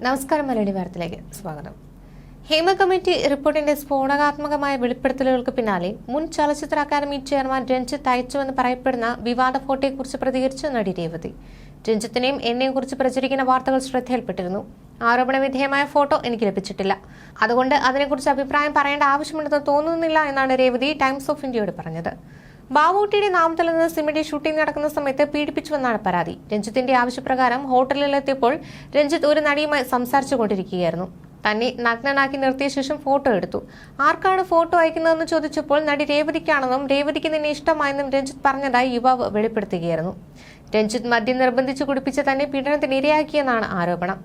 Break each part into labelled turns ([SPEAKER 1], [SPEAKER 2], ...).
[SPEAKER 1] നമസ്കാരം. മലയാളി വാർത്തയിലേക്ക് സ്വാഗതം. ഹേമ കമ്മിറ്റി റിപ്പോർട്ടിന്റെ സ്ഫോടനാത്മകമായ വെളിപ്പെടുത്തലുകൾക്ക് പിന്നാലെ മുൻ ചലച്ചിത്ര അക്കാദമി ചെയർമാൻ രഞ്ജിത്ത് അയച്ചുവെന്ന് പറയപ്പെടുന്ന വിവാദ ഫോട്ടോയെക്കുറിച്ച് പ്രതികരിച്ച നടി രേവതി. രഞ്ജിത്തിനെയും എന്നെയും കുറിച്ച് പ്രചരിക്കുന്ന വാർത്തകൾ ശ്രദ്ധയിൽപ്പെട്ടിരുന്നു. ആരോപണ വിധേയമായ ഫോട്ടോ എനിക്ക് ലഭിച്ചിട്ടില്ല, അതുകൊണ്ട് അതിനെക്കുറിച്ച് അഭിപ്രായം പറയേണ്ട ആവശ്യമുണ്ടെന്ന് തോന്നുന്നില്ല എന്നാണ് രേവതി ടൈംസ് ഓഫ് ഇന്ത്യയോട് പറഞ്ഞത്. ബാബുട്ടിയുടെ നാമത്തിൽ നിന്ന് സിനിമയുടെ ഷൂട്ടിംഗ് നടക്കുന്ന സമയത്ത് പീഡിപ്പിച്ചുവെന്നാണ് പരാതി. രഞ്ജിത്തിന്റെ ആവശ്യപ്രകാരം ഹോട്ടലിലെത്തിയപ്പോൾ രഞ്ജിത്ത് ഒരു നടിയുമായി സംസാരിച്ചു കൊണ്ടിരിക്കുകയായിരുന്നു. തന്നെ നഗ്നനാക്കി നിർത്തിയ ശേഷം ഫോട്ടോ എടുത്തു. ആർക്കാണ് ഫോട്ടോ അയക്കുന്നതെന്ന് ചോദിച്ചപ്പോൾ നടി രേവതിക്കാണെന്നും രേവതിക്ക് നിന്നെ ഇഷ്ടമായെന്നും രഞ്ജിത്ത് പറഞ്ഞതായി യുവാവ് വെളിപ്പെടുത്തുകയായിരുന്നു. രഞ്ജിത്ത് മദ്യം നിർബന്ധിച്ചു കുടിപ്പിച്ച് തന്നെ പീഡനത്തിന് ഇരയാക്കിയെന്നാണ് ആരോപണം.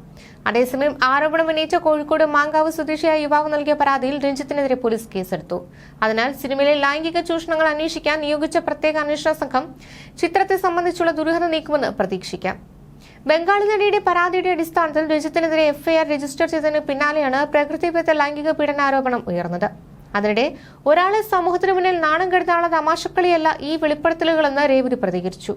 [SPEAKER 1] അതേസമയം ആരോപണം ഉന്നയിച്ച കോഴിക്കോട് മാങ്കാവ് സ്വദേശിയായ യുവാവ് നൽകിയ പരാതിയിൽ രഞ്ജിത്തിനെതിരെ പോലീസ് കേസെടുത്തു. അതിനാൽ സിനിമയിലെ ലൈംഗിക ചൂഷണങ്ങൾ അന്വേഷിക്കാൻ നിയോഗിച്ച പ്രത്യേക അന്വേഷണ സംഘം ചിത്രത്തെ സംബന്ധിച്ചുള്ള ദുരൂഹത നീക്കുമെന്ന് പ്രതീക്ഷിക്കാം. ബംഗാളി നടിയുടെ പരാതിയുടെ അടിസ്ഥാനത്തിൽ രഞ്ജിത്തിനെതിരെ എഫ്ഐആർ രജിസ്റ്റർ ചെയ്തതിന് പിന്നാലെയാണ് പ്രകൃതിവിരുദ്ധ ലൈംഗിക പീഡനാരോപണം ഉയർന്നത്. അതിനിടെ ഒരാളെ സമൂഹത്തിനു മുന്നിൽ നാണം കെടുത്താനുള്ള തമാശക്കളിയല്ല ഈ വെളിപ്പെടുത്തലുകളെന്ന് രേവതി പ്രതികരിച്ചു.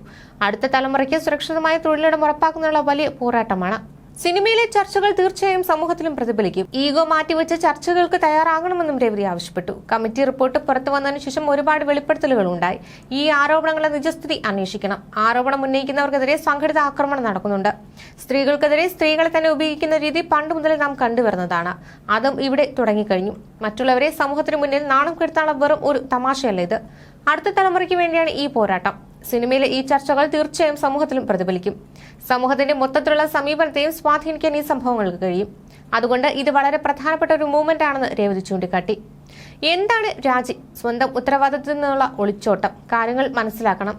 [SPEAKER 1] അടുത്ത തലമുറയ്ക്ക് സുരക്ഷിതമായ തൊഴിലിടം ഉറപ്പാക്കുന്നതിനുള്ള വലിയ പോരാട്ടമാണ്. സിനിമയിലെ ചർച്ചകൾ തീർച്ചയായും സമൂഹത്തിലും പ്രതിഫലിക്കും. ഈഗോ മാറ്റിവെച്ച് ചർച്ചകൾക്ക് തയ്യാറാകണമെന്നും രേവതി ആവശ്യപ്പെട്ടു. കമ്മിറ്റി റിപ്പോർട്ട് പുറത്തു വന്നതിനു ശേഷം ഒരുപാട് വെളിപ്പെടുത്തലുകൾ ഉണ്ടായി. ഈ ആരോപണങ്ങളുടെ നിജസ്ഥിതി അന്വേഷിക്കണം. ആരോപണം ഉന്നയിക്കുന്നവർക്കെതിരെ സംഘടിത ആക്രമണം നടക്കുന്നുണ്ട്. സ്ത്രീകൾക്കെതിരെ സ്ത്രീകളെ തന്നെ ഉപയോഗിക്കുന്ന രീതി പണ്ട് മുതലേ നാം കണ്ടുവരുന്നതാണ്. അതും ഇവിടെ തുടങ്ങിക്കഴിഞ്ഞു. മറ്റുള്ളവരെ സമൂഹത്തിന് മുന്നിൽ നാണം കെടുത്താനുള്ള വെറും ഒരു തമാശയല്ല ഇത്. അടുത്ത തലമുറയ്ക്ക് വേണ്ടിയാണ് ഈ പോരാട്ടം. സിനിമയിലെ ഈ ചർച്ചകൾ തീർച്ചയായും സമൂഹത്തിലും പ്രതിഫലിക്കും. സമൂഹത്തിന്റെ മൊത്തത്തിലുള്ള സമീപനത്തെയും സ്വാധീനിക്കാൻ ഈ സംഭവങ്ങൾക്ക് കഴിയും. അതുകൊണ്ട് ഇത് വളരെ പ്രധാനപ്പെട്ട ഒരു മൂവ്മെന്റ് ആണെന്ന് രേവതി ചൂണ്ടിക്കാട്ടി. എന്താണ് രാജി? സ്വന്തം ഉത്തരവാദിത്തത്തിൽ നിന്നുള്ള ഒളിച്ചോട്ടം. കാര്യങ്ങൾ മനസ്സിലാക്കണം.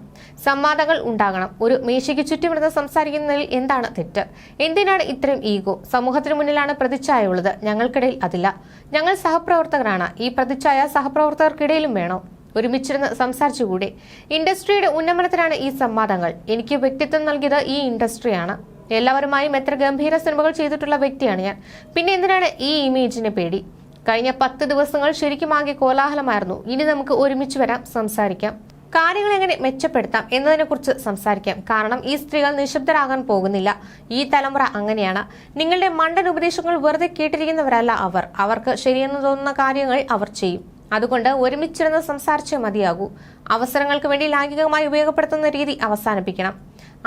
[SPEAKER 1] സംവാദങ്ങൾ ഉണ്ടാകണം. ഒരു മേശയ്ക്ക് ചുറ്റുമിരുന്ന് സംസാരിക്കുന്നതിൽ എന്താണ് തെറ്റ്? എന്തിനാണ് ഇത്രയും ഈഗോ? സമൂഹത്തിന് മുന്നിലാണ് പ്രതിച്ഛായ ഉള്ളത്. ഞങ്ങൾക്കിടയിൽ അതില്ല. ഞങ്ങൾ സഹപ്രവർത്തകരാണ്. ഈ പ്രതിച്ഛായ സഹപ്രവർത്തകർക്കിടയിലും വേണോ? ഒരുമിച്ചിരുന്ന് സംസാരിച്ചുകൂടെ? ഇൻഡസ്ട്രിയുടെ ഉന്നമനത്തിനാണ് ഈ സംവാദങ്ങൾ. എനിക്ക് വ്യക്തിത്വം നൽകിയത് ഈ ഇൻഡസ്ട്രിയാണ്. എല്ലാവരുമായും എത്ര ഗംഭീര സിനിമകൾ ചെയ്തിട്ടുള്ള വ്യക്തിയാണ് ഞാൻ. പിന്നെ എന്തിനാണ് ഈ ഇമേജിനെ പേടി? കഴിഞ്ഞ 10 ദിവസങ്ങൾ ശരിക്കും ആകെ കോലാഹലമായിരുന്നു. ഇനി നമുക്ക് ഒരുമിച്ച് വരാം, സംസാരിക്കാം. കാര്യങ്ങൾ എങ്ങനെ മെച്ചപ്പെടുത്താം എന്നതിനെക്കുറിച്ച് സംസാരിക്കാം. കാരണം ഈ സ്ത്രീകൾ നിശബ്ദരാകാൻ പോകുന്നില്ല. ഈ തലമുറ അങ്ങനെയാണ്. നിങ്ങളുടെ മണ്ടൻ ഉപദേശങ്ങൾ വെറുതെ കേട്ടിരിക്കുന്നവരല്ല അവർ. അവർക്ക് ശരിയെന്ന് തോന്നുന്ന കാര്യങ്ങൾ അവർ ചെയ്യും. അതുകൊണ്ട് ഒരുമിച്ചിരുന്ന് സംസാരിച്ചേ മതിയാകൂ. അവസരങ്ങൾക്ക് വേണ്ടി ലൈംഗികമായി ഉപയോഗപ്പെടുത്തുന്ന രീതി അവസാനിപ്പിക്കണം.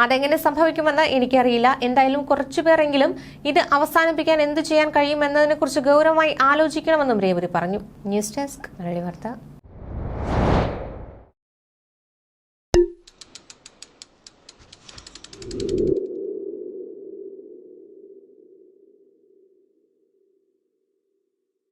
[SPEAKER 1] അതെങ്ങനെ സംഭവിക്കുമെന്ന് എനിക്കറിയില്ല. എന്തായാലും കുറച്ചുപേരെങ്കിലും ഇത് അവസാനിപ്പിക്കാൻ എന്തു ചെയ്യാൻ കഴിയുമെന്നതിനെക്കുറിച്ച് ഗൗരവമായി ആലോചിക്കണമെന്നും രേവതി പറഞ്ഞു. ന്യൂസ് ഡെസ്ക് മലയാളി വാർത്ത.